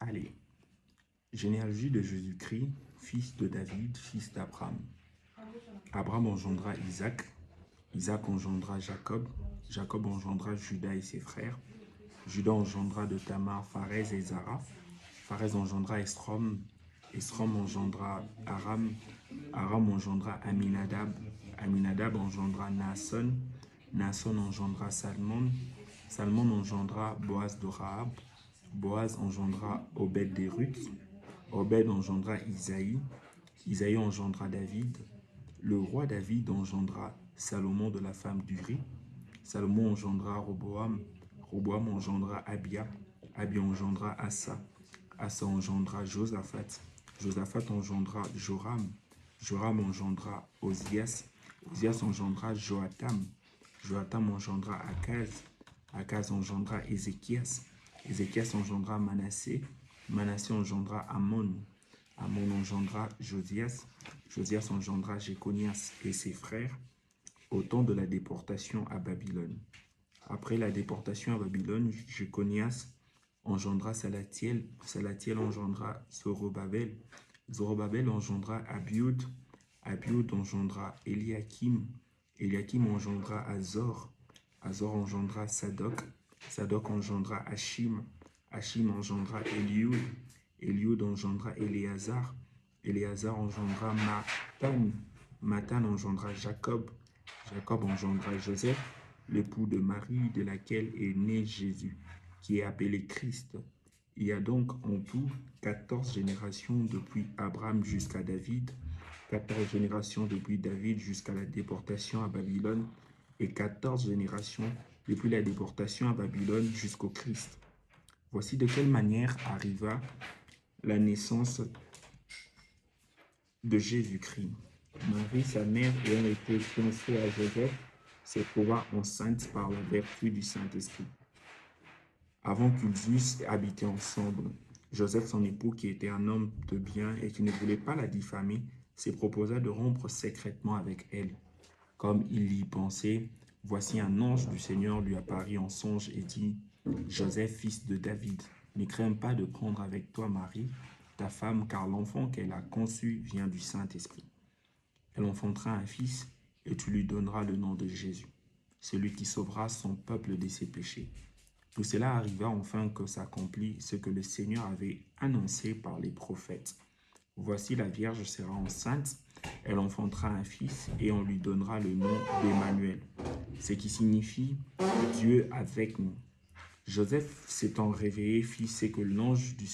Allez, généalogie de Jésus-Christ, fils de David, fils d'Abraham. Abraham engendra Isaac, Isaac engendra Jacob, Jacob engendra Judas et ses frères, Judas engendra de Tamar Pharez et Zara, Pharez engendra Esrom, Esrom engendra Aram, Aram engendra Aminadab, Aminadab engendra Naasson, Naasson engendra Salmon, Salmon engendra Boaz de Rahab, Boaz engendra Obed de Ruth, Obed engendra Isaïe, Isaïe engendra David, le roi David engendra Salomon de la femme d'Uri, Salomon engendra Roboam, Roboam engendra Abia, Abia engendra Asa, Asa engendra Josaphat, Josaphat engendra Joram, Joram engendra Osias, Osias engendra Joatam, Joatam engendra Akaz, Akaz engendra Ézéchias, Ézéchias engendra Manassé, Manassé engendra Amon, Amon engendra Josias, Josias engendra Jéconias et ses frères au temps de la déportation à Babylone. Après la déportation à Babylone, Jéconias engendra Salatiel, Salatiel engendra Zorobabel, Zorobabel engendra Abiud, Abiud engendra Eliakim, Eliakim engendra Azor, Azor engendra Sadok, Sadok engendra Hachim, Hachim engendra Eliud, Eliud engendra Éléazar, Éléazar engendra Matan, Matan engendra Jacob, Jacob engendra Joseph, l'époux de Marie de laquelle est né Jésus, qui est appelé Christ. Il y a donc en tout 14 générations depuis Abraham jusqu'à David, 14 générations depuis David jusqu'à la déportation à Babylone et 14 générations depuis la déportation à Babylone jusqu'au Christ. Voici de quelle manière arriva la naissance de Jésus-Christ. Marie, sa mère, ayant été confiée à Joseph, se trouva enceinte par la vertu du Saint-Esprit. Avant qu'ils eussent habité ensemble, Joseph, son époux, qui était un homme de bien et qui ne voulait pas la diffamer, se proposa de rompre secrètement avec elle. Comme il y pensait, voici un ange du Seigneur lui apparut en songe et dit, « Joseph, fils de David, ne crains pas de prendre avec toi Marie, ta femme, car l'enfant qu'elle a conçu vient du Saint-Esprit. Elle enfantera un fils et tu lui donneras le nom de Jésus, celui qui sauvera son peuple de ses péchés. » Tout cela arriva enfin que s'accomplit ce que le Seigneur avait annoncé par les prophètes. Voici la Vierge sera enceinte, elle enfantera un fils et on lui donnera le nom d'Emmanuel, ce qui signifie Dieu avec nous. Joseph s'étant réveillé fit ce que l'ange du